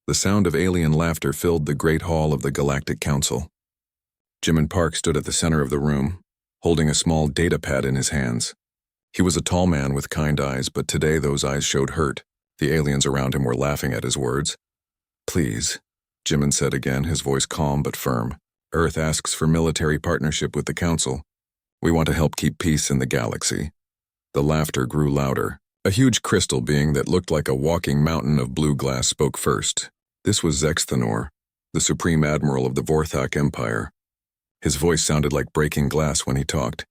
The sound of alien laughter filled the great hall of the Galactic Council. Jimin Park stood at the center of the room, holding a small data pad in his hands. He was a tall man with kind eyes, but today those eyes showed hurt. The aliens around him were laughing at his words. "Please," Jimin said again, his voice calm but firm. "Earth asks for military partnership with the Council. We want to help keep peace in the galaxy." The laughter grew louder. A huge crystal being that looked like a walking mountain of blue glass spoke first. This was Zexthanor, the Supreme Admiral of the Vorthak Empire. His voice sounded like breaking glass when he talked.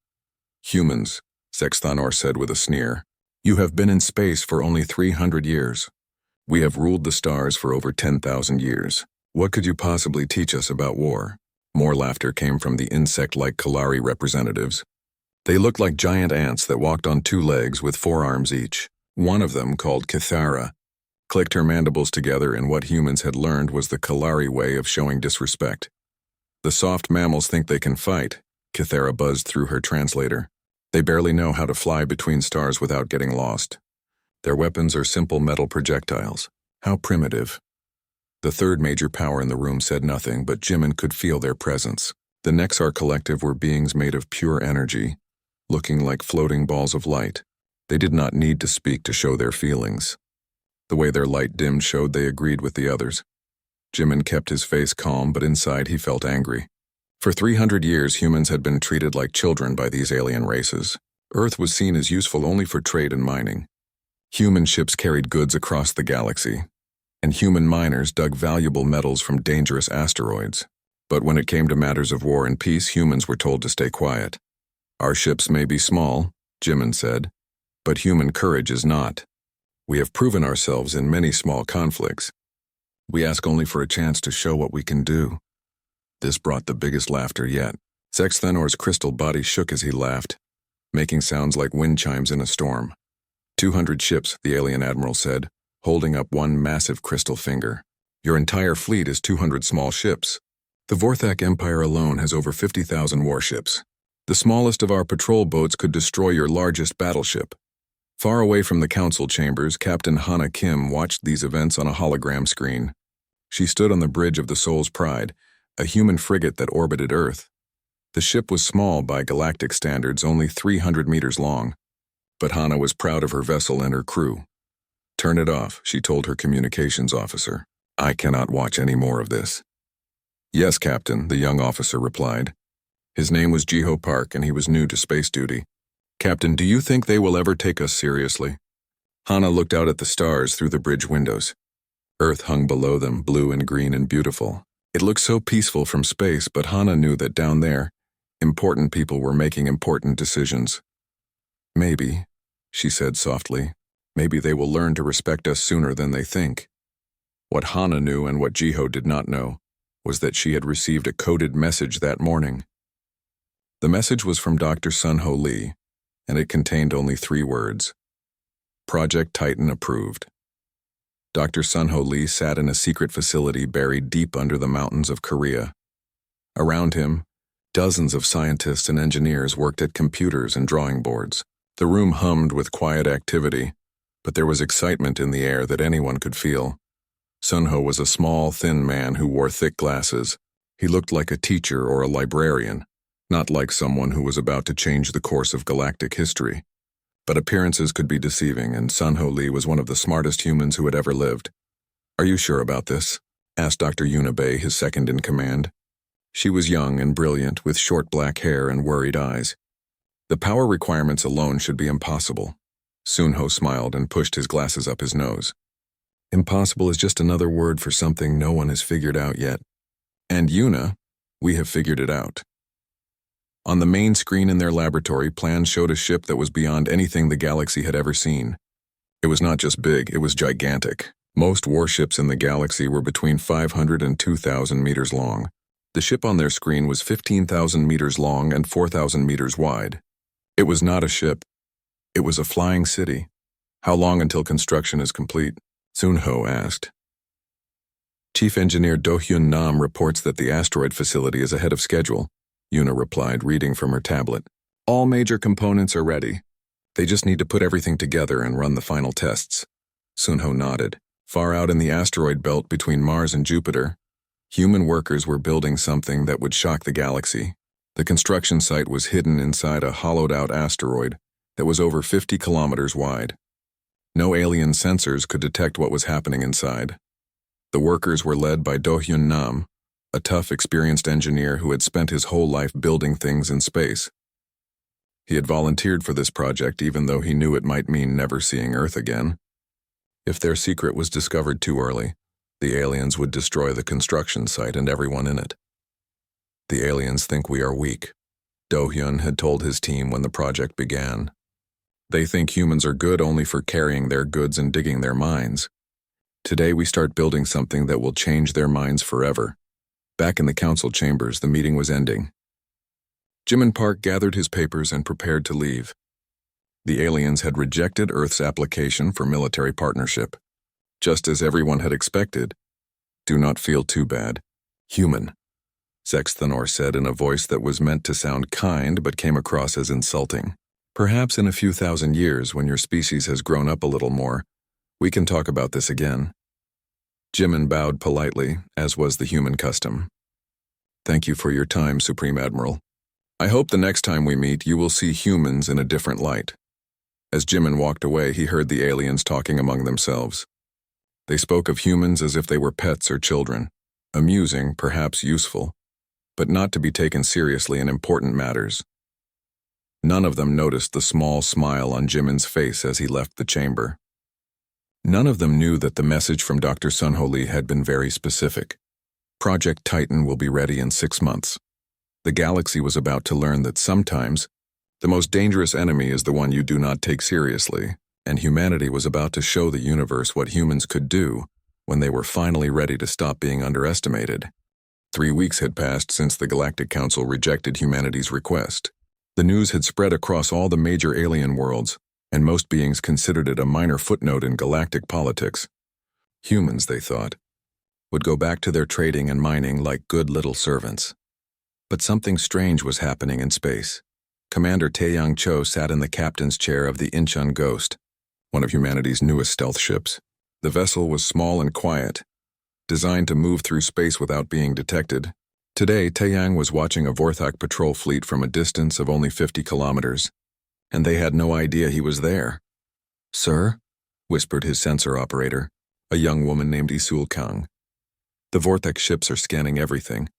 "Humans," Zexthanor said with a sneer. "You have been in space for only 300 years. We have ruled the stars for over 10,000 years. What could you possibly teach us about war?" More laughter came from the insect-like Kalari representatives. They looked like giant ants that walked on 2 legs with 4 arms each. One of them, called Kithara, clicked her mandibles together in what humans had learned was the Kalari way of showing disrespect. "The soft mammals think they can fight," Kithara buzzed through her translator. "They barely know how to fly between stars without getting lost. Their weapons are simple metal projectiles. How primitive." The third major power in the room said nothing, but Jimin could feel their presence. The Nexar Collective were beings made of pure energy, looking like floating balls of light. They did not need to speak to show their feelings. The way their light dimmed showed they agreed with the others. Jimin kept his face calm, but inside he felt angry. For 300 years, humans had been treated like children by these alien races. Earth was seen as useful only for trade and mining. Human ships carried goods across the galaxy, and human miners dug valuable metals from dangerous asteroids. But when it came to matters of war and peace, humans were told to stay quiet. "Our ships may be small," Jimin said, "but human courage is not. We have proven ourselves in many small conflicts. We ask only for a chance to show what we can do." This brought the biggest laughter yet. Zexthanor's crystal body shook as he laughed, making sounds like wind chimes in a storm. 200 ships, the alien admiral said, holding up one massive crystal finger. "Your entire fleet is 200 small ships. The Vorthak Empire alone has over 50,000 warships. The smallest of our patrol boats could destroy your largest battleship." Far away from the council chambers, Captain Hana Kim watched these events on a hologram screen. She stood on the bridge of the Soul's Pride, a human frigate that orbited Earth. The ship was small by galactic standards, only 300 meters long. But Hana was proud of her vessel and her crew. "Turn it off," she told her communications officer. "I cannot watch any more of this." "Yes, Captain," the young officer replied. His name was Jiho Park, and he was new to space duty. "Captain, do you think they will ever take us seriously?" Hana looked out at the stars through the bridge windows. Earth hung below them, blue and green and beautiful. It looked so peaceful from space, but Hana knew that down there, important people were making important decisions. "Maybe," she said softly, "maybe they will learn to respect us sooner than they think." What Hana knew and what Jiho did not know was that she had received a coded message that morning. The message was from Dr. Sunho Lee, and it contained only 3 words. Project Titan approved. Dr. Sunho Lee sat in a secret facility buried deep under the mountains of Korea. Around him, dozens of scientists and engineers worked at computers and drawing boards. The room hummed with quiet activity, but there was excitement in the air that anyone could feel. Sunho was a small, thin man who wore thick glasses. He looked like a teacher or a librarian, not like someone who was about to change the course of galactic history. But appearances could be deceiving, and Sunho Lee was one of the smartest humans who had ever lived. "Are you sure about this?" asked Dr. Yunabei, his second in command. She was young and brilliant, with short black hair and worried eyes. "The power requirements alone should be impossible." Sunho smiled and pushed his glasses up his nose. "Impossible is just another word for something no one has figured out yet. And Yuna, we have figured it out." On the main screen in their laboratory, plans showed a ship that was beyond anything the galaxy had ever seen. It was not just big, it was gigantic. Most warships in the galaxy were between 500 and 2,000 meters long. The ship on their screen was 15,000 meters long and 4,000 meters wide. It was not a ship. It was a flying city. "How long until construction is complete?" Sunho asked. "Chief Engineer Do-hyun Nam reports that the asteroid facility is ahead of schedule," Yuna replied, reading from her tablet. "All major components are ready. They just need to put everything together and run the final tests." Sunho nodded. Far out in the asteroid belt between Mars and Jupiter, human workers were building something that would shock the galaxy. The construction site was hidden inside a hollowed-out asteroid that was over 50 kilometers wide. No alien sensors could detect what was happening inside. The workers were led by Do-hyun Nam, a tough, experienced engineer who had spent his whole life building things in space. He had volunteered for this project even though he knew it might mean never seeing Earth again. If their secret was discovered too early, the aliens would destroy the construction site and everyone in it. The aliens think we are weak, Do-hyun had told his team when the project began. They think humans are good only for carrying their goods and digging their mines. Today we start building something that will change their minds forever. Back in the council chambers, the meeting was ending. Jimin Park gathered his papers and prepared to leave. The aliens had rejected Earth's application for military partnership. Just as everyone had expected. Do not feel too bad. Human, Sexthanor said in a voice that was meant to sound kind but came across as insulting. Perhaps in a few thousand years, when your species has grown up a little more, we can talk about this again. Jimin bowed politely, as was the human custom. Thank you for your time, Supreme Admiral. I hope the next time we meet you will see humans in a different light. As Jimin walked away, he heard the aliens talking among themselves. They spoke of humans as if they were pets or children, amusing, perhaps useful, but not to be taken seriously in important matters. None of them noticed the small smile on Jimin's face as he left the chamber. None of them knew that the message from Dr. Sun-Ho Lee had been very specific. Project Titan will be ready in 6 months. The galaxy was about to learn that sometimes the most dangerous enemy is the one you do not take seriously, and humanity was about to show the universe what humans could do when they were finally ready to stop being underestimated. 3 weeks had passed since the Galactic Council rejected humanity's request. The news had spread across all the major alien worlds, and most beings considered it a minor footnote in galactic politics. Humans, they thought, would go back to their trading and mining like good little servants. But something strange was happening in space. Commander Taeyang Cho sat in the captain's chair of the Incheon Ghost, one of humanity's newest stealth ships. The vessel was small and quiet, designed to move through space without being detected. Today, Taeyang was watching a Vorthak patrol fleet from a distance of only 50 kilometers, and they had no idea he was there. "Sir?" whispered his sensor operator, a young woman named Isul Kang. "The Vorthak ships are scanning everything.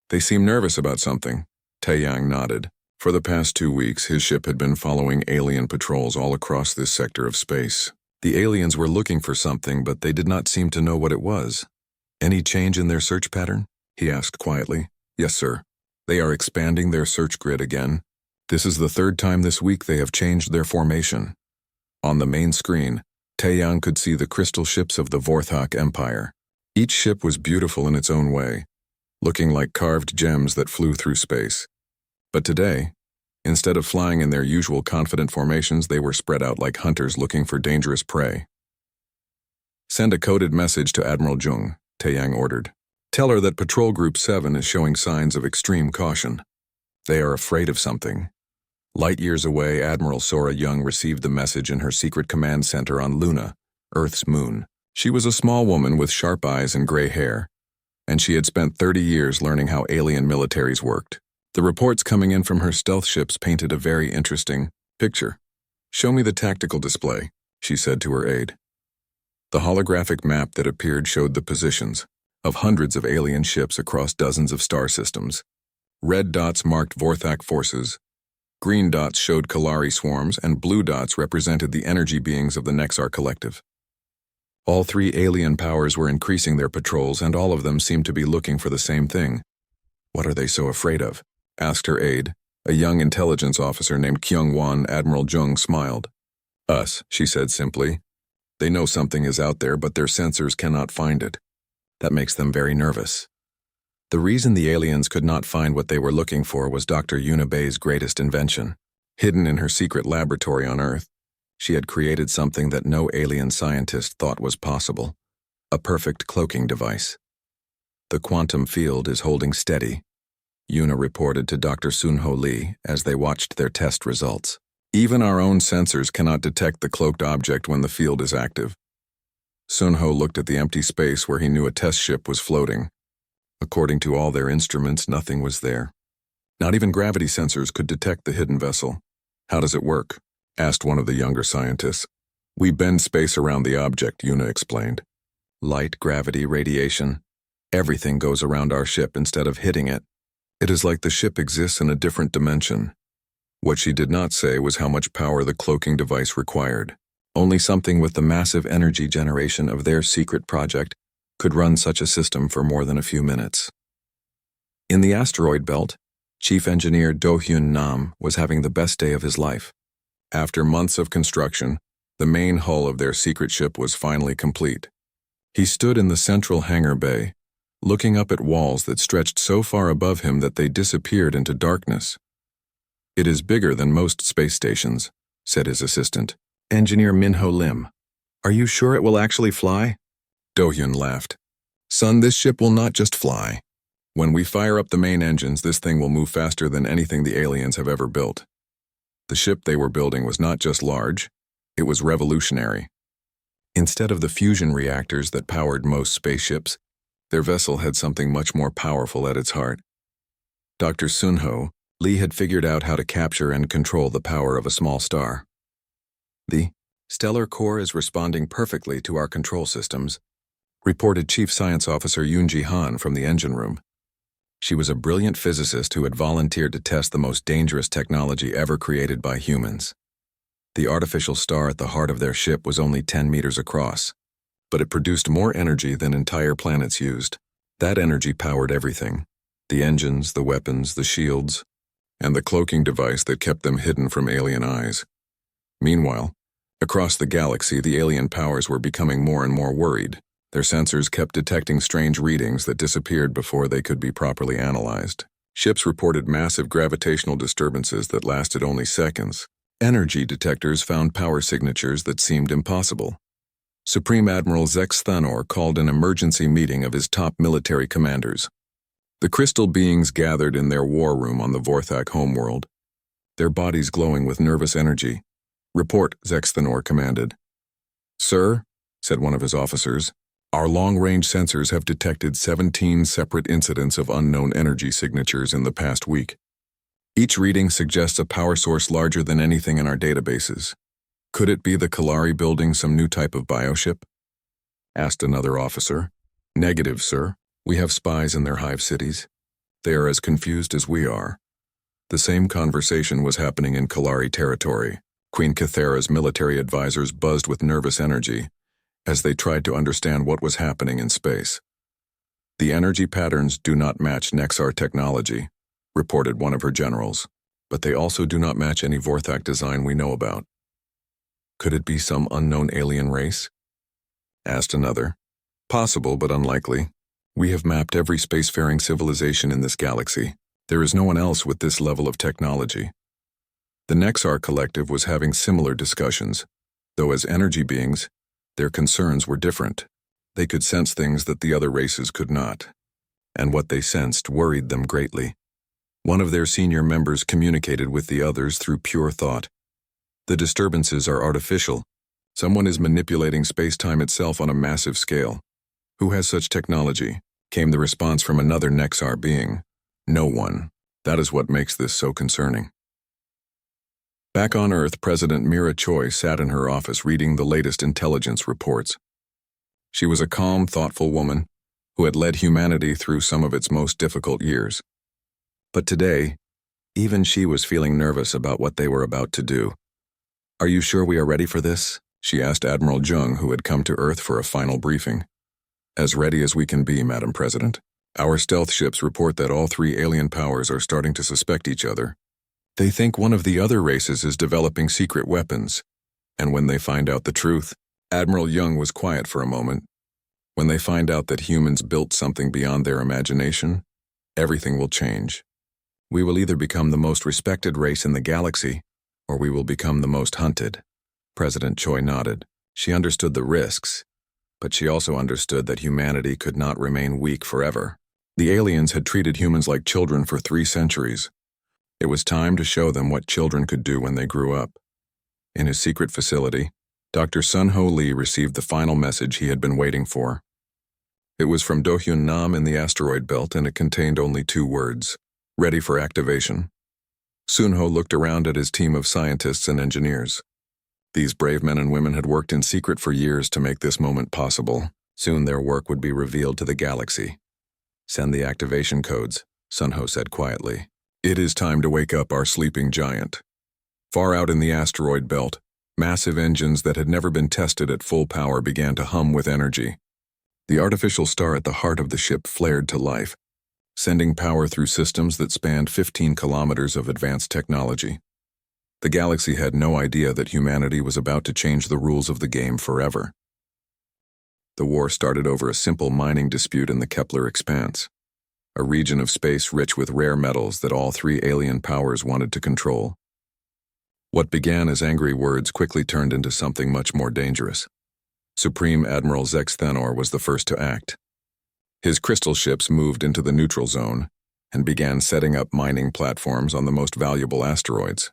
They seem nervous about something." Taeyang nodded. For the past 2 weeks, his ship had been following alien patrols all across this sector of space. The aliens were looking for something, but they did not seem to know what it was. "Any change in their search pattern?" he asked quietly. "Yes, sir. They are expanding their search grid again. This is the 3rd time this week they have changed their formation." On the main screen, Taeyang could see the crystal ships of the Vorthak Empire. Each ship was beautiful in its own way, looking like carved gems that flew through space. But today, instead of flying in their usual confident formations, they were spread out like hunters looking for dangerous prey. "Send a coded message to Admiral Jung," Taeyang ordered. "Tell her that Patrol Group 7 is showing signs of extreme caution. They are afraid of something." Light years away, Admiral Sora Young received the message in her secret command center on Luna, Earth's moon. She was a small woman with sharp eyes and gray hair, and she had spent 30 years learning how alien militaries worked. The reports coming in from her stealth ships painted a very interesting picture. "Show me the tactical display," she said to her aide. The holographic map that appeared showed the positions of hundreds of alien ships across dozens of star systems. Red dots marked Vorthak forces, green dots showed Kalari swarms, and blue dots represented the energy beings of the Nexar Collective. All 3 alien powers were increasing their patrols, and all of them seemed to be looking for the same thing. "What are they so afraid of?" asked her aide, a young intelligence officer named Kyung-won. Admiral Jung smiled. "Us," she said simply. "They know something is out there, but their sensors cannot find it. That makes them very nervous." The reason the aliens could not find what they were looking for was Dr. Yunabei's greatest invention. Hidden in her secret laboratory on Earth, she had created something that no alien scientist thought was possible. A perfect cloaking device. "The quantum field is holding steady," Yuna reported to Dr. Sun-Ho Lee as they watched their test results. "Even our own sensors cannot detect the cloaked object when the field is active." Sun-Ho looked at the empty space where he knew a test ship was floating. According to all their instruments, nothing was there. Not even gravity sensors could detect the hidden vessel. "How does it work?" asked one of the younger scientists. "We bend space around the object," Yuna explained. "Light, gravity, radiation. Everything goes around our ship instead of hitting it. It is like the ship exists in a different dimension." What she did not say was how much power the cloaking device required. Only something with the massive energy generation of their secret project could run such a system for more than a few minutes. In the asteroid belt, Chief Engineer Do-Hyun Nam was having the best day of his life. After months of construction, the main hull of their secret ship was finally complete. He stood in the central hangar bay, looking up at walls that stretched so far above him that they disappeared into darkness. "It is bigger than most space stations," said his assistant, Engineer Minho Lim. "Are you sure it will actually fly?" Do-Hyun laughed. "Son, this ship will not just fly. When we fire up the main engines, this thing will move faster than anything the aliens have ever built." The ship they were building was not just large, it was revolutionary. Instead of the fusion reactors that powered most spaceships, their vessel had something much more powerful at its heart. Dr. Sun-Ho, Lee had figured out how to capture and control the power of a small star. "The stellar core is responding perfectly to our control systems," reported Chief Science Officer Yoon-ji Han from the engine room. She was a brilliant physicist who had volunteered to test the most dangerous technology ever created by humans. The artificial star at the heart of their ship was only 10 meters across, but it produced more energy than entire planets used. That energy powered everything: the engines, the weapons, the shields, and the cloaking device that kept them hidden from alien eyes. Meanwhile, across the galaxy, the alien powers were becoming more and more worried. Their sensors kept detecting strange readings that disappeared before they could be properly analyzed. Ships reported massive gravitational disturbances that lasted only seconds. Energy detectors found power signatures that seemed impossible. Supreme Admiral Zex Thanor called an emergency meeting of his top military commanders. The crystal beings gathered in their war room on the Vorthak homeworld, their bodies glowing with nervous energy. "Report," Zex Thanor commanded. "Sir," said one of his officers, "our long-range sensors have detected 17 separate incidents of unknown energy signatures in the past week. Each reading suggests a power source larger than anything in our databases. Could it be the Kalari building some new type of bioship?" asked another officer. "Negative, sir. We have spies in their hive cities. They are as confused as we are." The same conversation was happening in Kalari territory. Queen Cathera's military advisors buzzed with nervous energy as they tried to understand what was happening in space. "The energy patterns do not match Nexar technology," reported one of her generals, "but they also do not match any Vorthak design we know about." "Could it be some unknown alien race?" asked another. "Possible, but unlikely. We have mapped every spacefaring civilization in this galaxy. There is no one else with this level of technology." The Nexar Collective was having similar discussions, though as energy beings, their concerns were different. They could sense things that the other races could not, and what they sensed worried them greatly. One of their senior members communicated with the others through pure thought. "The disturbances are artificial. Someone is manipulating space-time itself on a massive scale." "Who has such technology?" came the response from another Nexar being. "No one. That is what makes this so concerning." Back on Earth, President Mira Choi sat in her office reading the latest intelligence reports. She was a calm, thoughtful woman who had led humanity through some of its most difficult years. But today, even she was feeling nervous about what they were about to do. "Are you sure we are ready for this?" she asked Admiral Jung, who had come to Earth for a final briefing. "As ready as we can be, Madam President. Our stealth ships report that all three alien powers are starting to suspect each other. They think one of the other races is developing secret weapons. And when they find out the truth," Admiral Young was quiet for a moment. "When they find out that humans built something beyond their imagination, everything will change. We will either become the most respected race in the galaxy, or we will become the most hunted." President Choi nodded. She understood the risks, but she also understood that humanity could not remain weak forever. The aliens had treated humans like children for 3 centuries. It was time to show them what children could do when they grew up. In his secret facility, Dr. Sun-Ho Lee received the final message he had been waiting for. It was from Do-Hyun Nam in the asteroid belt, and it contained only 2 words: ready for activation. Sun-Ho looked around at his team of scientists and engineers. These brave men and women had worked in secret for years to make this moment possible. Soon their work would be revealed to the galaxy. Send the activation codes, Sun-Ho said quietly. It is time to wake up our sleeping giant. Far out in the asteroid belt, massive engines that had never been tested at full power began to hum with energy. The artificial star at the heart of the ship flared to life, sending power through systems that spanned 15 kilometers of advanced technology. The galaxy had no idea that humanity was about to change the rules of the game forever. The war started over a simple mining dispute in the Kepler Expanse, a region of space rich with rare metals that all 3 alien powers wanted to control. What began as angry words quickly turned into something much more dangerous. Supreme Admiral Zex Thenor was the first to act. His crystal ships moved into the neutral zone and began setting up mining platforms on the most valuable asteroids.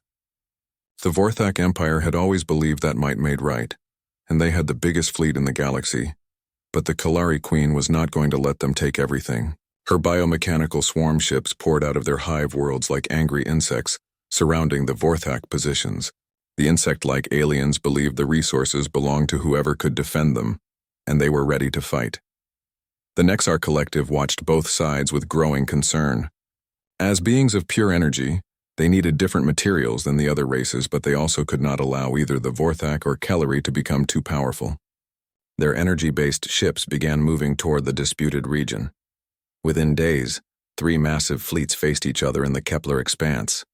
The Vorthak Empire had always believed that might made right, and they had the biggest fleet in the galaxy. But the Kalari Queen was not going to let them take everything. Her biomechanical swarm ships poured out of their hive worlds like angry insects, surrounding the Vorthak positions. The insect-like aliens believed the resources belonged to whoever could defend them, and they were ready to fight. The Nexar Collective watched both sides with growing concern. As beings of pure energy, they needed different materials than the other races, but they also could not allow either the Vorthak or Kellery to become too powerful. Their energy-based ships began moving toward the disputed region. Within days, 3 massive fleets faced each other in the Kepler Expanse.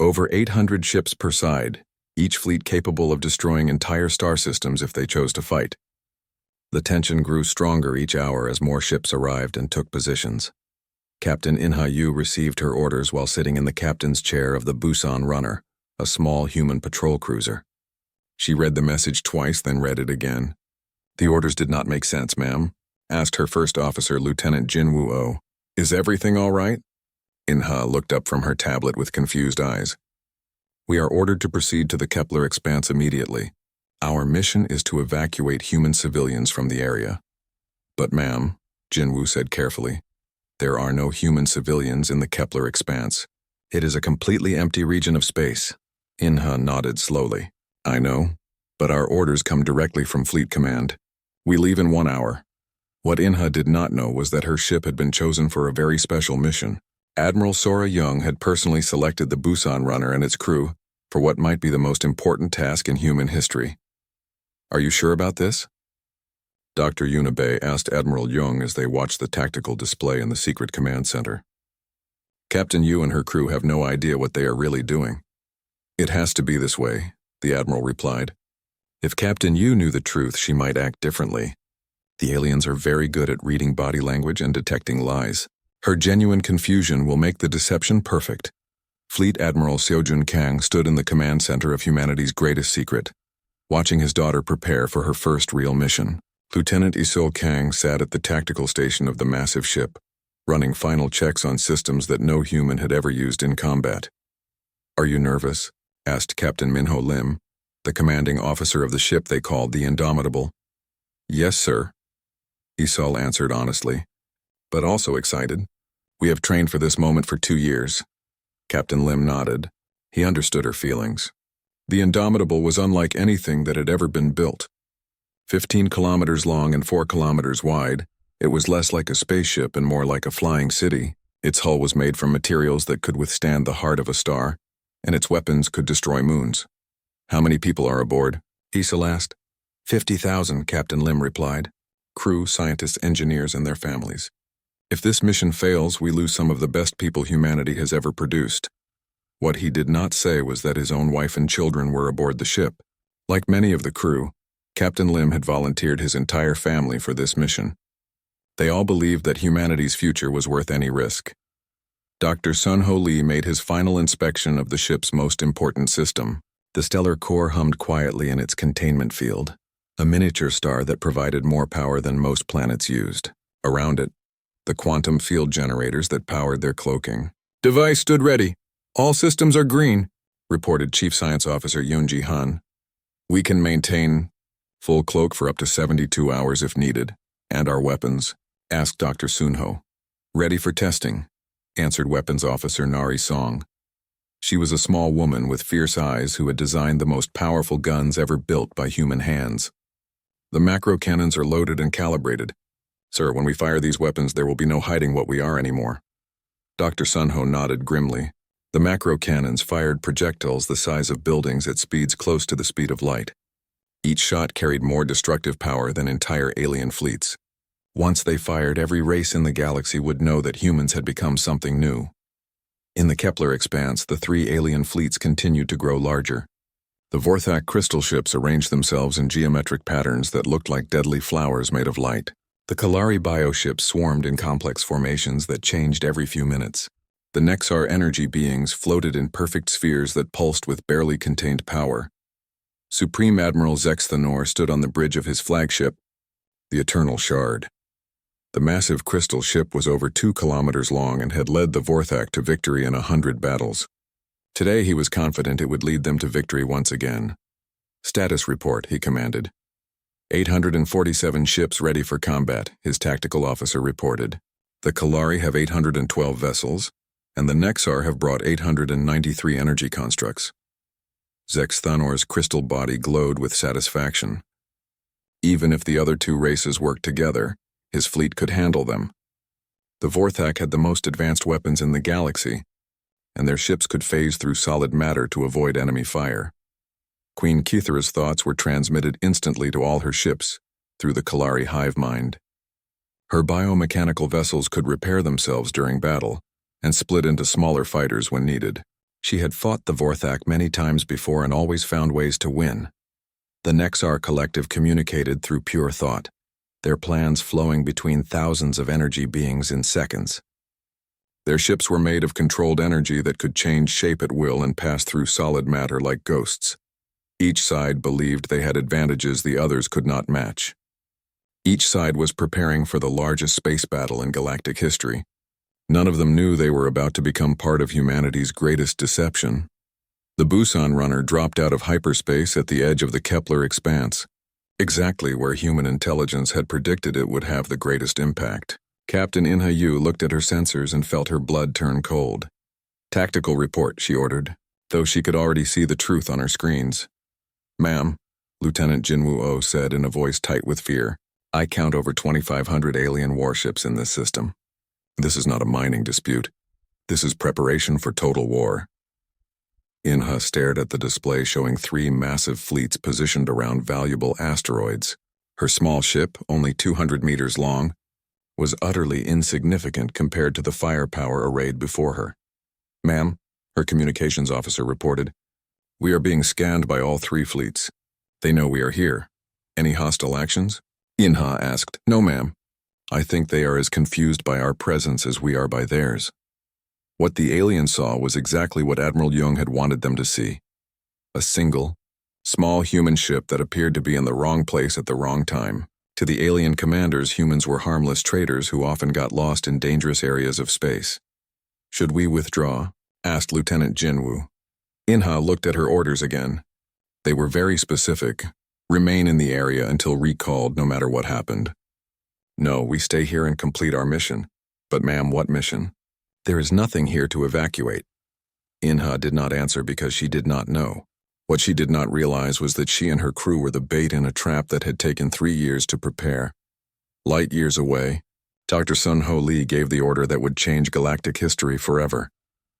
Over 800 ships per side, each fleet capable of destroying entire star systems if they chose to fight. The tension grew stronger each hour as more ships arrived and took positions. Captain In-ha Yu received her orders while sitting in the captain's chair of the Busan Runner, a small human patrol cruiser. She read the message twice, then read it again. The orders did not make sense, ma'am, asked her first officer, Lieutenant Jin Woo-oh. Is everything all right? In-ha looked up from her tablet with confused eyes. We are ordered to proceed to the Kepler Expanse immediately. Our mission is to evacuate human civilians from the area. But ma'am, Jin Woo said carefully, there are no human civilians in the Kepler Expanse. It is a completely empty region of space. In-ha nodded slowly. I know, but our orders come directly from Fleet Command. We leave in 1 hour. What In-ha did not know was that her ship had been chosen for a very special mission. Admiral Sora Young had personally selected the Busan Runner and its crew for what might be the most important task in human history. Are you sure about this? Dr. Yunabe asked Admiral Young as they watched the tactical display in the secret command center. Captain Yu and her crew have no idea what they are really doing. It has to be this way, the Admiral replied. If Captain Yu knew the truth, she might act differently. The aliens are very good at reading body language and detecting lies. Her genuine confusion will make the deception perfect. Fleet Admiral Seojun Kang stood in the command center of humanity's greatest secret, watching his daughter prepare for her first real mission. Lieutenant Isol Kang sat at the tactical station of the massive ship, running final checks on systems that no human had ever used in combat. Are you nervous? Asked Captain Minho Lim, the commanding officer of the ship they called the Indomitable. Yes, sir, Isol answered honestly, but also excited. We have trained for this moment for 2 years. Captain Lim nodded. He understood her feelings. The Indomitable was unlike anything that had ever been built. 15 kilometers long and 4 kilometers wide, it was less like a spaceship and more like a flying city. Its hull was made from materials that could withstand the heart of a star, and its weapons could destroy moons. How many people are aboard? Isol asked. 50,000, Captain Lim replied. Crew, scientists, engineers, and their families. If this mission fails, we lose some of the best people humanity has ever produced. What he did not say was that his own wife and children were aboard the ship. Like many of the crew, Captain Lim had volunteered his entire family for this mission. They all believed that humanity's future was worth any risk. Dr. Sun-Ho Lee made his final inspection of the ship's most important system. The stellar core hummed quietly in its containment field, a miniature star that provided more power than most planets used. Around it, the quantum field generators that powered their cloaking. Device stood ready. All systems are green, reported Chief Science Officer Yoon Ji-han. We can maintain full cloak for up to 72 hours if needed. And our weapons? Asked Dr. Sunho. Ready for testing, answered Weapons Officer Nari Song. She was a small woman with fierce eyes who had designed the most powerful guns ever built by human hands. The macro cannons are loaded and calibrated. Sir, when we fire these weapons, there will be no hiding what we are anymore. Dr. Sunho nodded grimly. The macro cannons fired projectiles the size of buildings at speeds close to the speed of light. Each shot carried more destructive power than entire alien fleets. Once they fired, every race in the galaxy would know that humans had become something new. In the Kepler expanse, the 3 alien fleets continued to grow larger. The Vorthak crystal ships arranged themselves in geometric patterns that looked like deadly flowers made of light. The Kalari bioships swarmed in complex formations that changed every few minutes. The Nexar energy beings floated in perfect spheres that pulsed with barely contained power. Supreme Admiral Zexthanor stood on the bridge of his flagship, the Eternal Shard. The massive crystal ship was over 2 kilometers long and had led the Vorthak to victory in 100 battles. Today he was confident it would lead them to victory once again. Status report, he commanded. 847 ships ready for combat, his tactical officer reported. The Kalari have 812 vessels, and the Nexar have brought 893 energy constructs. Zexthanor's crystal body glowed with satisfaction. Even if the other 2 races worked together, his fleet could handle them. The Vorthak had the most advanced weapons in the galaxy, and their ships could phase through solid matter to avoid enemy fire. Queen Kithra's thoughts were transmitted instantly to all her ships through the Kalari hive mind. Her biomechanical vessels could repair themselves during battle and split into smaller fighters when needed. She had fought the Vorthak many times before and always found ways to win. The Nexar collective communicated through pure thought, their plans flowing between thousands of energy beings in seconds. Their ships were made of controlled energy that could change shape at will and pass through solid matter like ghosts. Each side believed they had advantages the others could not match. Each side was preparing for the largest space battle in galactic history. None of them knew they were about to become part of humanity's greatest deception. The Busan runner dropped out of hyperspace at the edge of the Kepler expanse, exactly where human intelligence had predicted it would have the greatest impact. Captain Inha-Yu looked at her sensors and felt her blood turn cold. Tactical report, she ordered, though she could already see the truth on her screens. Ma'am, Lieutenant Jinwoo-Oh said in a voice tight with fear, I count over 2,500 alien warships in this system. This is not a mining dispute. This is preparation for total war. Inha stared at the display showing 3 massive fleets positioned around valuable asteroids. Her small ship, only 200 meters long, was utterly insignificant compared to the firepower arrayed before her. Ma'am, her communications officer reported, we are being scanned by all 3 fleets. They know we are here. Any hostile actions? Inha asked. No, ma'am. I think they are as confused by our presence as we are by theirs. What the aliens saw was exactly what Admiral Jung had wanted them to see. A single, small human ship that appeared to be in the wrong place at the wrong time. To the alien commanders, humans were harmless traders who often got lost in dangerous areas of space. Should we withdraw? Asked Lieutenant Jinwoo. Inha looked at her orders again. They were very specific. Remain in the area until recalled no matter what happened. No, we stay here and complete our mission. But ma'am, what mission? There is nothing here to evacuate. Inha did not answer because she did not know. What she did not realize was that she and her crew were the bait in a trap that had taken 3 years to prepare. Light years away, Dr. Sun-Ho Lee gave the order that would change galactic history forever.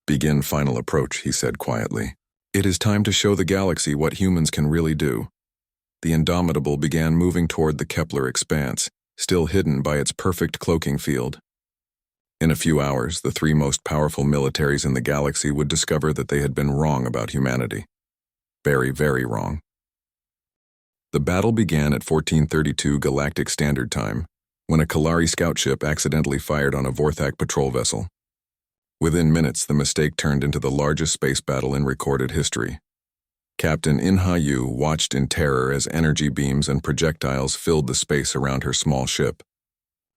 Begin final approach, he said quietly. It is time to show the galaxy what humans can really do. The Indomitable began moving toward the Kepler expanse, still hidden by its perfect cloaking field. In a few hours, the 3 most powerful militaries in the galaxy would discover that they had been wrong about humanity. Very, very wrong. The battle began at 1432 Galactic Standard Time, when a Kalari scout ship accidentally fired on a Vorthak patrol vessel. Within minutes, the mistake turned into the largest space battle in recorded history. Captain Inha-Yu watched in terror as energy beams and projectiles filled the space around her small ship.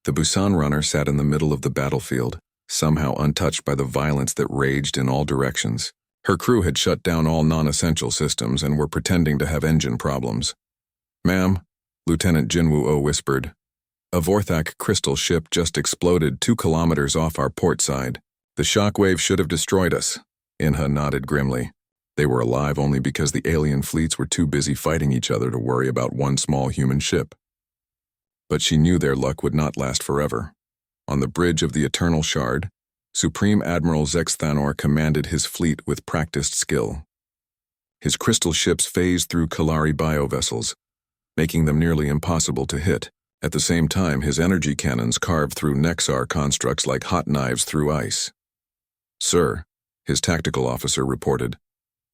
The Busan runner sat in the middle of the battlefield, somehow untouched by the violence that raged in all directions. Her crew had shut down all non-essential systems and were pretending to have engine problems. "Ma'am," Lieutenant Jinwoo-oh whispered, "a Vorthak crystal ship just exploded 2 kilometers off our port side. The shockwave should have destroyed us." Inha nodded grimly. They were alive only because the alien fleets were too busy fighting each other to worry about one small human ship. But she knew their luck would not last forever. On the bridge of the Eternal Shard, Supreme Admiral Zex Thanor commanded his fleet with practiced skill. His crystal ships phased through Kalari biovessels, making them nearly impossible to hit. At the same time, his energy cannons carved through Nexar constructs like hot knives through ice. "Sir," his tactical officer reported,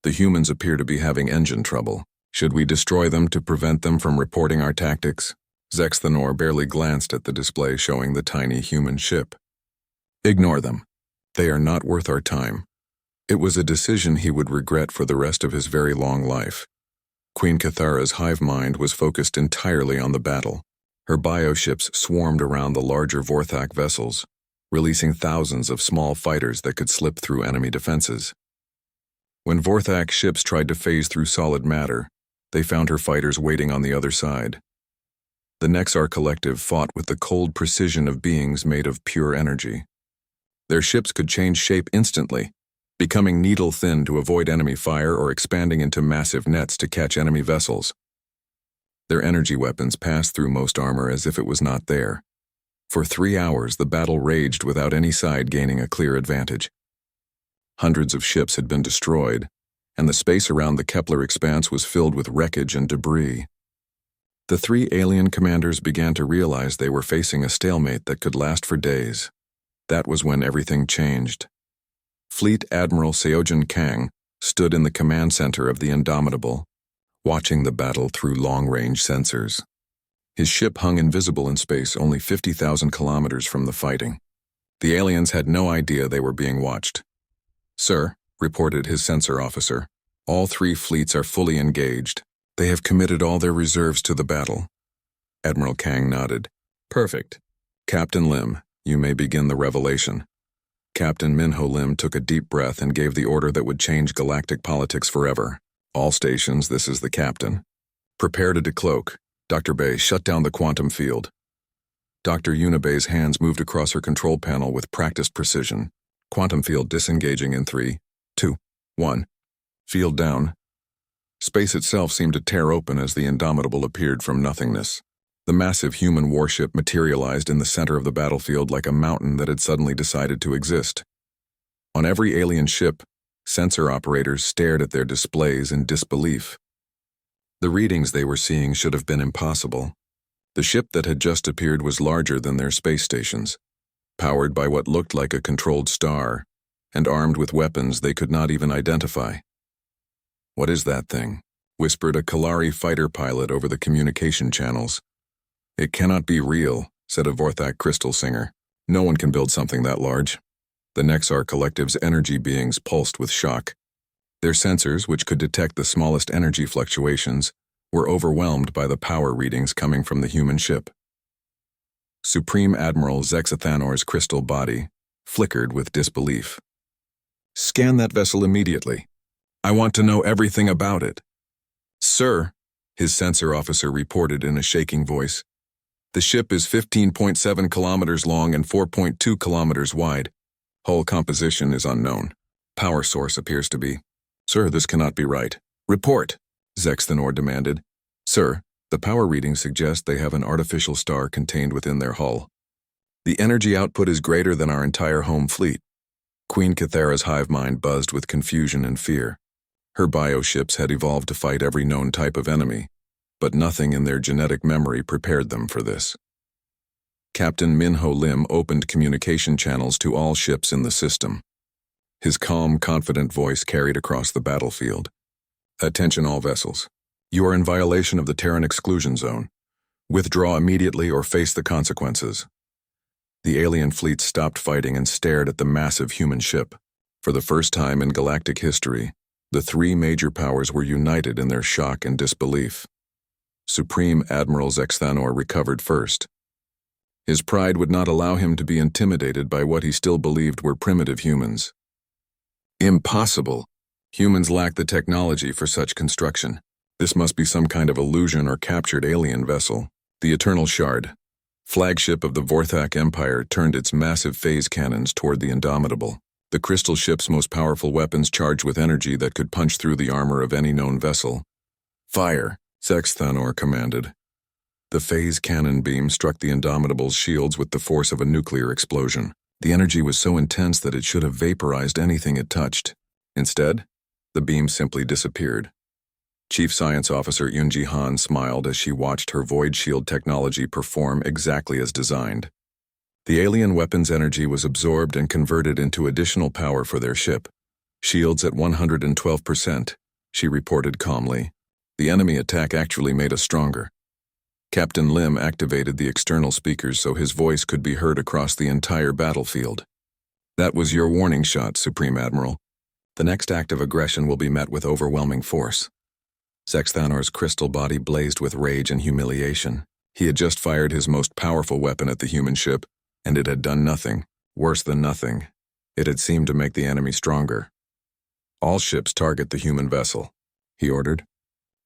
"the humans appear to be having engine trouble. Should we destroy them to prevent them from reporting our tactics?" Zex Thanor barely glanced at the display showing the tiny human ship. "Ignore them. They are not worth our time." It was a decision he would regret for the rest of his very long life. Queen Cathara's hive mind was focused entirely on the battle. Her bioships swarmed around the larger Vorthak vessels, releasing thousands of small fighters that could slip through enemy defenses. When Vorthak ships tried to phase through solid matter, they found her fighters waiting on the other side. The Nexar Collective fought with the cold precision of beings made of pure energy. Their ships could change shape instantly, becoming needle-thin to avoid enemy fire or expanding into massive nets to catch enemy vessels. Their energy weapons passed through most armor as if it was not there. For 3 hours, the battle raged without any side gaining a clear advantage. Hundreds of ships had been destroyed, and the space around the Kepler expanse was filled with wreckage and debris. The 3 alien commanders began to realize they were facing a stalemate that could last for days. That was when everything changed. Fleet Admiral Seojin Kang stood in the command center of the Indomitable, watching the battle through long-range sensors. His ship hung invisible in space only 50,000 kilometers from the fighting. The aliens had no idea they were being watched. "Sir," reported his sensor officer, "all 3 fleets are fully engaged. They have committed all their reserves to the battle." Admiral Kang nodded. "Perfect. Captain Lim, you may begin the revelation." Captain Minho Lim took a deep breath and gave the order that would change galactic politics forever. "All stations, this is the captain. Prepare to decloak. Dr. Bay, shut down the quantum field." Dr. Unibay's hands moved across her control panel with practiced precision. Quantum field disengaging in 3, 2, 1. Field down. Space itself seemed to tear open as the Indomitable appeared from nothingness. The massive human warship materialized in the center of the battlefield like a mountain that had suddenly decided to exist. On every alien ship, sensor operators stared at their displays in disbelief. The readings they were seeing should have been impossible. The ship that had just appeared was larger than their space stations, powered by what looked like a controlled star, and armed with weapons they could not even identify. "What is that thing?" whispered a Kalari fighter pilot over the communication channels. "It cannot be real," said a Vorthak crystal singer. "No one can build something that large." The Nexar Collective's energy beings pulsed with shock. Their sensors, which could detect the smallest energy fluctuations, were overwhelmed by the power readings coming from the human ship. Supreme Admiral Zex Thanor's crystal body flickered with disbelief. "Scan that vessel immediately. I want to know everything about it." "Sir," his sensor officer reported in a shaking voice, "the ship is 15.7 kilometers long and 4.2 kilometers wide. Hull composition is unknown. Power source appears to be." "Sir, this cannot be right." "Report," Zex Thanor demanded. "Sir, the power readings suggest they have an artificial star contained within their hull. The energy output is greater than our entire home fleet." Queen Cathara's hive mind buzzed with confusion and fear. Her bioships had evolved to fight every known type of enemy, but nothing in their genetic memory prepared them for this. Captain Minho Lim opened communication channels to all ships in the system. His calm, confident voice carried across the battlefield. "Attention all vessels. You are in violation of the Terran exclusion zone. Withdraw immediately or face the consequences." The alien fleet stopped fighting and stared at the massive human ship. For the first time in galactic history, the 3 major powers were united in their shock and disbelief. Supreme Admiral Zex Thanor recovered first. His pride would not allow him to be intimidated by what he still believed were primitive humans. "Impossible," Humans lack the technology for such construction. This must be some kind of illusion or captured alien vessel. The Eternal Shard, flagship of the Vorthak Empire, turned its massive phase cannons toward the Indomitable. The crystal ship's most powerful weapons charged with energy that could punch through the armor of any known vessel. Fire, Sexthanor commanded. The phase cannon beam struck the Indomitable's shields with the force of a nuclear explosion. The energy was so intense that it should have vaporized anything it touched. Instead, the beam simply disappeared. Chief Science Officer Yunji Han smiled as she watched her void shield technology perform exactly as designed. The alien weapon's energy was absorbed and converted into additional power for their ship. Shields at 112%, she reported calmly. The enemy attack actually made us stronger. Captain Lim activated the external speakers so his voice could be heard across the entire battlefield. That was your warning shot, Supreme Admiral. The next act of aggression will be met with overwhelming force. Sexthanor's crystal body blazed with rage and humiliation. He had just fired his most powerful weapon at the human ship, and it had done nothing. Worse than nothing. It had seemed to make the enemy stronger. All ships target the human vessel, he ordered.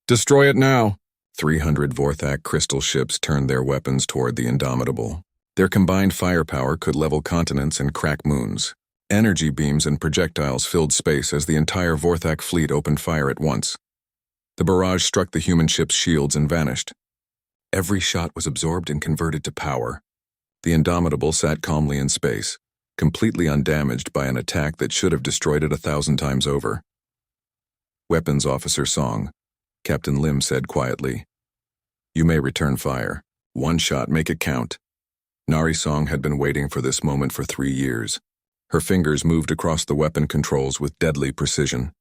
Destroy it now! 300 Vorthak crystal ships turned their weapons toward the Indomitable. Their combined firepower could level continents and crack moons. Energy beams and projectiles filled space as the entire Vorthak fleet opened fire at once. The barrage struck the human ship's shields and vanished. Every shot was absorbed and converted to power. The Indomitable sat calmly in space, completely undamaged by an attack that should have destroyed it 1,000 times over. Weapons Officer Song, Captain Lim said quietly. You may return fire. One shot, make it count. Nari Song had been waiting for this moment for 3 years. Her fingers moved across the weapon controls with deadly precision.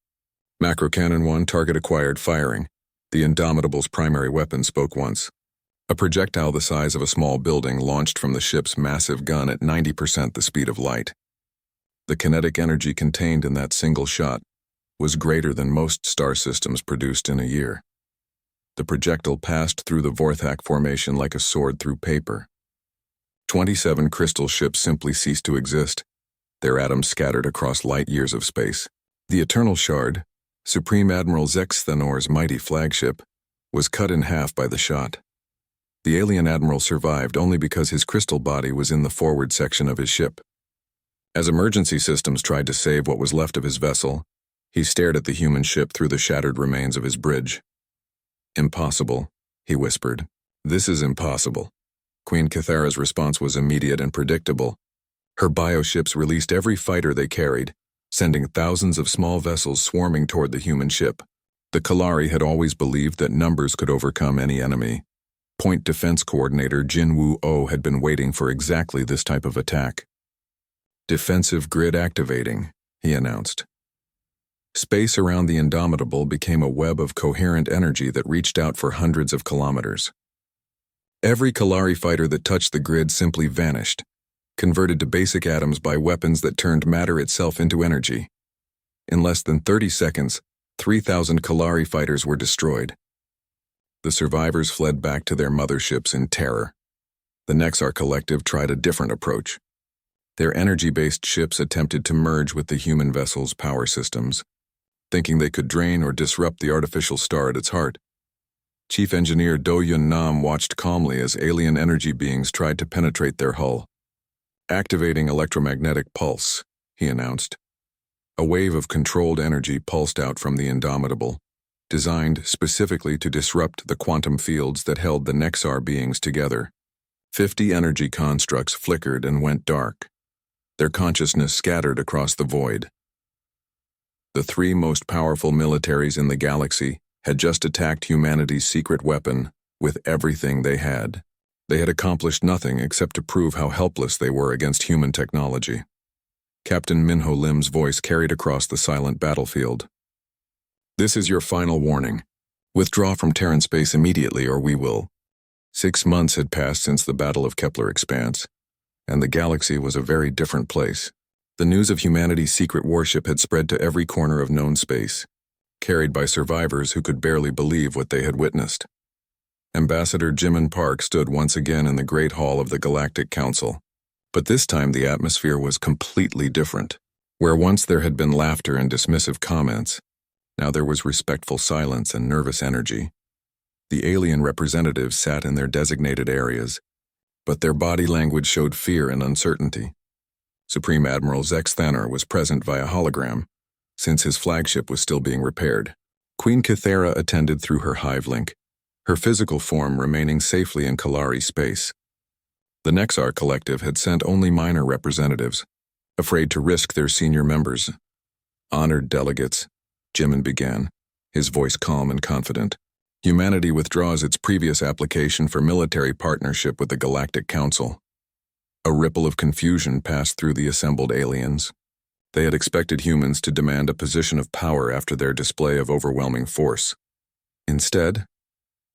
Macro Cannon 1, target acquired, firing. The Indomitable's primary weapon spoke once. A projectile the size of a small building launched from the ship's massive gun at 90% the speed of light. The kinetic energy contained in that single shot was greater than most star systems produced in a year. The projectile passed through the Vorthak formation like a sword through paper. 27 crystal ships simply ceased to exist, their atoms scattered across light years of space. The Eternal Shard, Supreme Admiral Sexthanor's mighty flagship, was cut in half by the shot. The alien admiral survived only because his crystal body was in the forward section of his ship. As emergency systems tried to save what was left of his vessel, he stared at the human ship through the shattered remains of his bridge. Impossible, he whispered. This is impossible. Queen Cathara's response was immediate and predictable. Her bioships released every fighter they carried, sending thousands of small vessels swarming toward the human ship. The Kalari had always believed that numbers could overcome any enemy. Point Defense Coordinator Jinwoo Oh had been waiting for exactly this type of attack. Defensive grid activating, he announced. Space around the Indomitable became a web of coherent energy that reached out for hundreds of kilometers. Every Kalari fighter that touched the grid simply vanished, converted to basic atoms by weapons that turned matter itself into energy. In less than 30 seconds, 3,000 Kalari fighters were destroyed. The survivors fled back to their motherships in terror. The Nexar Collective tried a different approach. Their energy-based ships attempted to merge with the human vessel's power systems, thinking they could drain or disrupt the artificial star at its heart. Chief Engineer Do Yun Nam watched calmly as alien energy beings tried to penetrate their hull. Activating electromagnetic pulse, he announced. A wave of controlled energy pulsed out from the Indomitable, designed specifically to disrupt the quantum fields that held the Nexar beings together. 50 energy constructs flickered and went dark. Their consciousness scattered across the void. The 3 most powerful militaries in the galaxy had just attacked humanity's secret weapon with everything they had. They had accomplished nothing except to prove how helpless they were against human technology. Captain Minho Lim's voice carried across the silent battlefield. This is your final warning. Withdraw from Terran space immediately or we will. 6 months had passed since the Battle of Kepler Expanse, and the galaxy was a very different place. The news of humanity's secret warship had spread to every corner of known space, carried by survivors who could barely believe what they had witnessed. Ambassador Jimin Park stood once again in the Great Hall of the Galactic Council, but this time the atmosphere was completely different. Where once there had been laughter and dismissive comments, Now there was respectful silence and nervous energy. The alien representatives sat in their designated areas, but their body language showed fear and uncertainty. Supreme Admiral Zex Thanor was present via hologram, since his flagship was still being repaired. Queen Kythera attended through her hive link, her physical form remaining safely in Kalari space. The Nexar Collective had sent only minor representatives, afraid to risk their senior members. Honored delegates, Jimin began, his voice calm and confident. Humanity withdraws its previous application for military partnership with the Galactic Council. A ripple of confusion passed through the assembled aliens. They had expected humans to demand a position of power after their display of overwhelming force. Instead,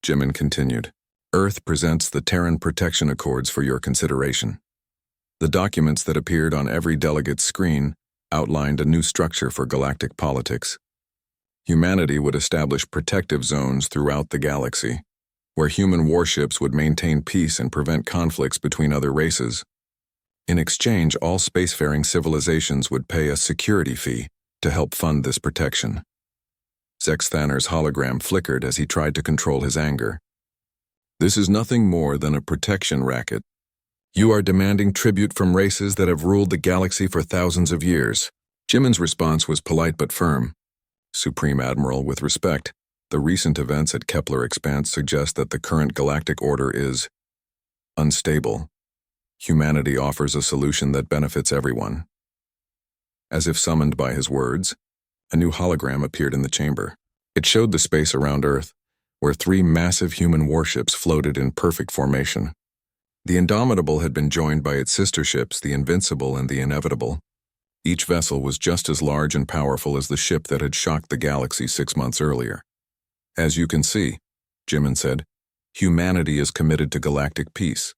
Jimin continued, Earth presents the Terran Protection Accords for your consideration. The documents that appeared on every delegate's screen outlined a new structure for galactic politics. Humanity would establish protective zones throughout the galaxy, where human warships would maintain peace and prevent conflicts between other races. In exchange, all spacefaring civilizations would pay a security fee to help fund this protection. Zex Thanor's hologram flickered as he tried to control his anger. This is nothing more than a protection racket. You are demanding tribute from races that have ruled the galaxy for thousands of years. Jimin's response was polite but firm. Supreme Admiral, with respect, the recent events at Kepler Expanse suggest that the current galactic order is unstable. Humanity offers a solution that benefits everyone. As if summoned by his words, a new hologram appeared in the chamber. It showed the space around Earth, where 3 massive human warships floated in perfect formation. The Indomitable had been joined by its sister ships, the Invincible and the Inevitable. Each vessel was just as large and powerful as the ship that had shocked the galaxy 6 months earlier. As you can see, Jimin said, humanity is committed to galactic peace.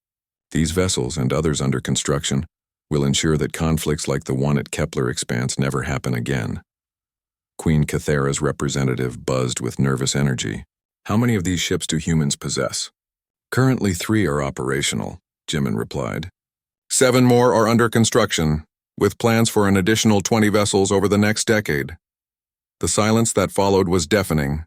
These vessels and others under construction will ensure that conflicts like the one at Kepler Expanse never happen again. Queen Kythera's representative buzzed with nervous energy. How many of these ships do humans possess? Currently 3 are operational, Jimin replied. 7 more are under construction, with plans for an additional 20 vessels over the next decade. The silence that followed was deafening.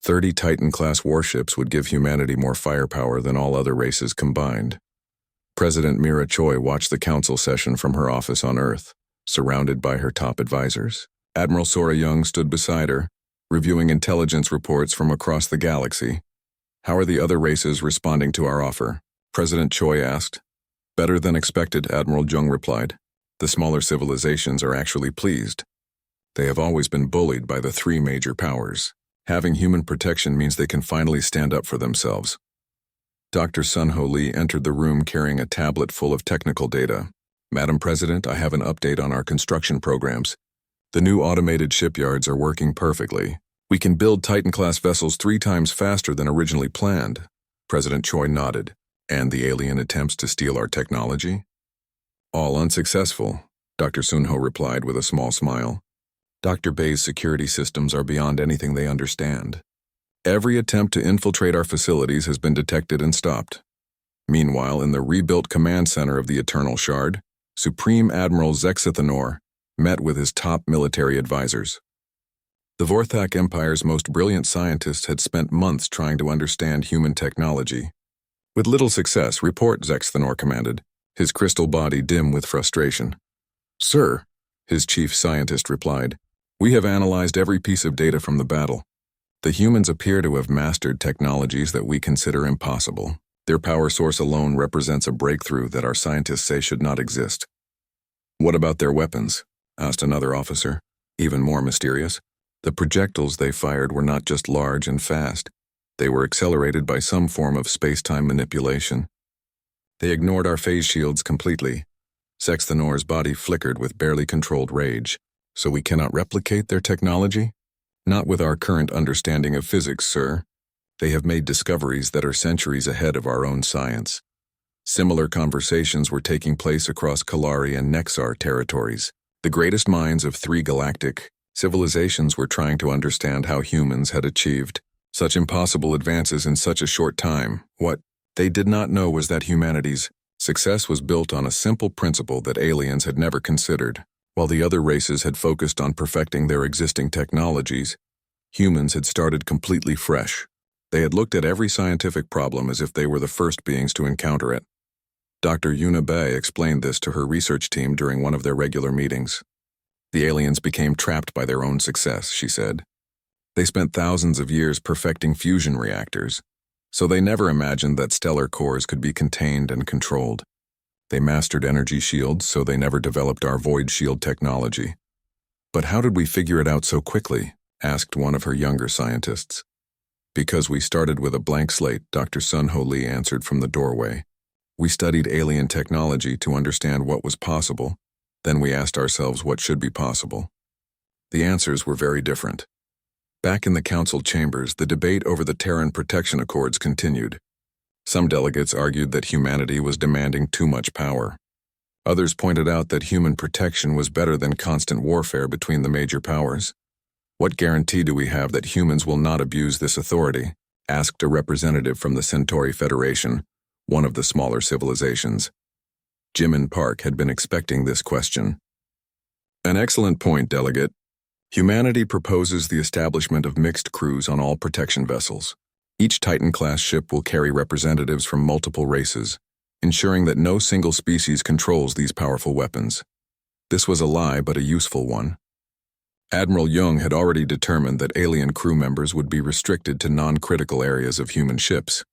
30 Titan-class warships would give humanity more firepower than all other races combined. President Mira Choi watched the council session from her office on Earth, surrounded by her top advisors. Admiral Sora Young stood beside her, reviewing intelligence reports from across the galaxy. How are the other races responding to our offer? President Choi asked. Better than expected, Admiral Jung replied. The smaller civilizations are actually pleased. They have always been bullied by the 3 major powers. Having human protection means they can finally stand up for themselves. Dr. Sun-Ho Lee entered the room carrying a tablet full of technical data. Madam President, I have an update on our construction programs. The new automated shipyards are working perfectly. We can build Titan-class vessels 3 times faster than originally planned. President Choi nodded. And the alien attempts to steal our technology? All unsuccessful, Dr. Sun-Ho replied with a small smile. Dr. Bay's security systems are beyond anything they understand. Every attempt to infiltrate our facilities has been detected and stopped. Meanwhile, in the rebuilt command center of the Eternal Shard, Supreme Admiral Zex Thanor met with his top military advisors. The Vorthak Empire's most brilliant scientists had spent months trying to understand human technology. With little success, report, Zex Thanor commanded, his crystal body dim with frustration. Sir, his chief scientist replied, we have analyzed every piece of data from the battle. The humans appear to have mastered technologies that we consider impossible. Their power source alone represents a breakthrough that our scientists say should not exist. What about their weapons? Asked another officer, even more mysterious. The projectiles they fired were not just large and fast. They were accelerated by some form of space-time manipulation. They ignored our phase shields completely. Zex Thanor's body flickered with barely controlled rage. So we cannot replicate their technology? Not with our current understanding of physics, sir. They have made discoveries that are centuries ahead of our own science. Similar conversations were taking place across Kalari and Nexar territories. The greatest minds of 3 galactic civilizations were trying to understand how humans had achieved such impossible advances in such a short time. What they did not know was that humanity's success was built on a simple principle that aliens had never considered. While the other races had focused on perfecting their existing technologies, humans had started completely fresh. They had looked at every scientific problem as if they were the first beings to encounter it. Dr. Yuna Bay explained this to her research team during one of their regular meetings. The aliens became trapped by their own success, she said. They spent thousands of years perfecting fusion reactors, so they never imagined that stellar cores could be contained and controlled. They mastered energy shields, so they never developed our void shield technology. But how did we figure it out so quickly? Asked one of her younger scientists. Because we started with a blank slate, Dr. Sun Ho Lee answered from the doorway. We studied alien technology to understand what was possible, then we asked ourselves what should be possible. The answers were very different. Back in the council chambers, the debate over the Terran Protection Accords continued. Some delegates argued that humanity was demanding too much power. Others pointed out that human protection was better than constant warfare between the major powers. What guarantee do we have that humans will not abuse this authority? Asked a representative from the Centauri Federation, one of the smaller civilizations. Jimin Park had been expecting this question. An excellent point, delegate. Humanity proposes the establishment of mixed crews on all protection vessels. Each Titan-class ship will carry representatives from multiple races, ensuring that no single species controls these powerful weapons. This was a lie, but a useful one. Admiral Young had already determined that alien crew members would be restricted to non-critical areas of human ships.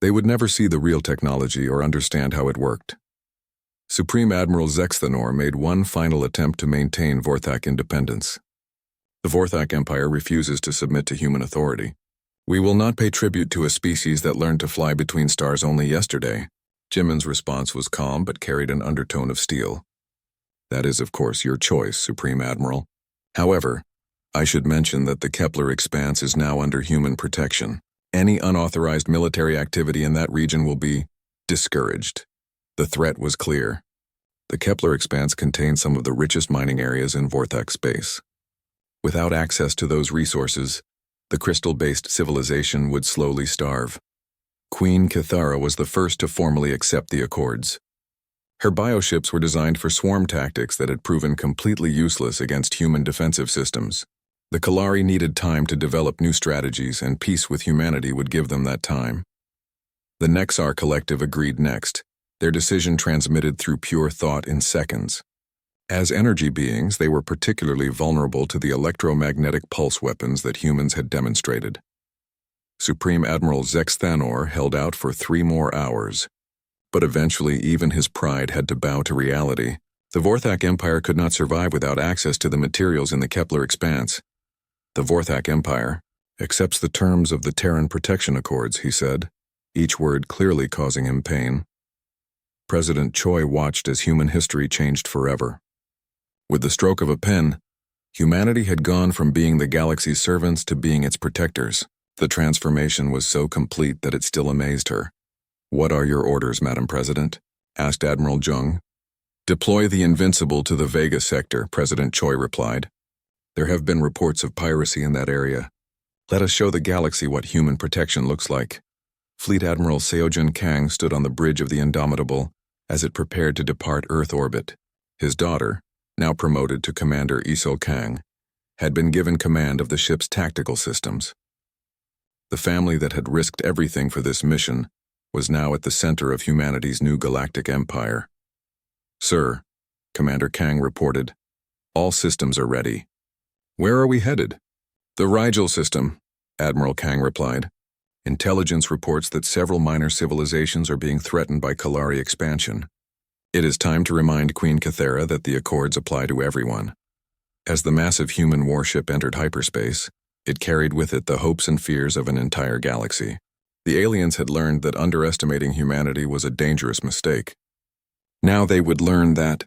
They would never see the real technology or understand how it worked. Supreme Admiral Zexthanor made one final attempt to maintain Vorthak independence. The Vorthak Empire refuses to submit to human authority. We will not pay tribute to a species that learned to fly between stars only yesterday. Jimin's response was calm but carried an undertone of steel. That is, of course, your choice, Supreme Admiral. However, I should mention that the Kepler Expanse is now under human protection. Any unauthorized military activity in that region will be discouraged. The threat was clear. The Kepler Expanse contains some of the richest mining areas in Vorthak space. Without access to those resources, the crystal-based civilization would slowly starve. Queen Kithara was the first to formally accept the accords. Her bioships were designed for swarm tactics that had proven completely useless against human defensive systems. The Kalari needed time to develop new strategies, and peace with humanity would give them that time. The Nexar Collective agreed next, their decision transmitted through pure thought in seconds. As energy beings, they were particularly vulnerable to the electromagnetic pulse weapons that humans had demonstrated. Supreme Admiral Zexthanor held out for 3 more hours. But eventually, even his pride had to bow to reality. The Vorthak Empire could not survive without access to the materials in the Kepler Expanse. The Vorthak Empire accepts the terms of the Terran Protection Accords, he said, each word clearly causing him pain. President Choi watched as human history changed forever. With the stroke of a pen, humanity had gone from being the galaxy's servants to being its protectors. The transformation was so complete that it still amazed her. "What are your orders, Madam President?" asked Admiral Jung. "Deploy the Invincible to the Vega sector," President Choi replied. "There have been reports of piracy in that area. Let us show the galaxy what human protection looks like." Fleet Admiral Seojun Kang stood on the bridge of the Indomitable as it prepared to depart Earth orbit. His daughter, now promoted to Commander Iso Kang, had been given command of the ship's tactical systems. The family that had risked everything for this mission was now at the center of humanity's new galactic empire. "Sir," Commander Kang reported, "all systems are ready." "Where are we headed?" "The Rigel system," Admiral Kang replied. "Intelligence reports that several minor civilizations are being threatened by Kalari expansion. It is time to remind Queen Kithara that the accords apply to everyone." As the massive human warship entered hyperspace, it carried with it the hopes and fears of an entire galaxy. The aliens had learned that underestimating humanity was a dangerous mistake. Now they would learn that,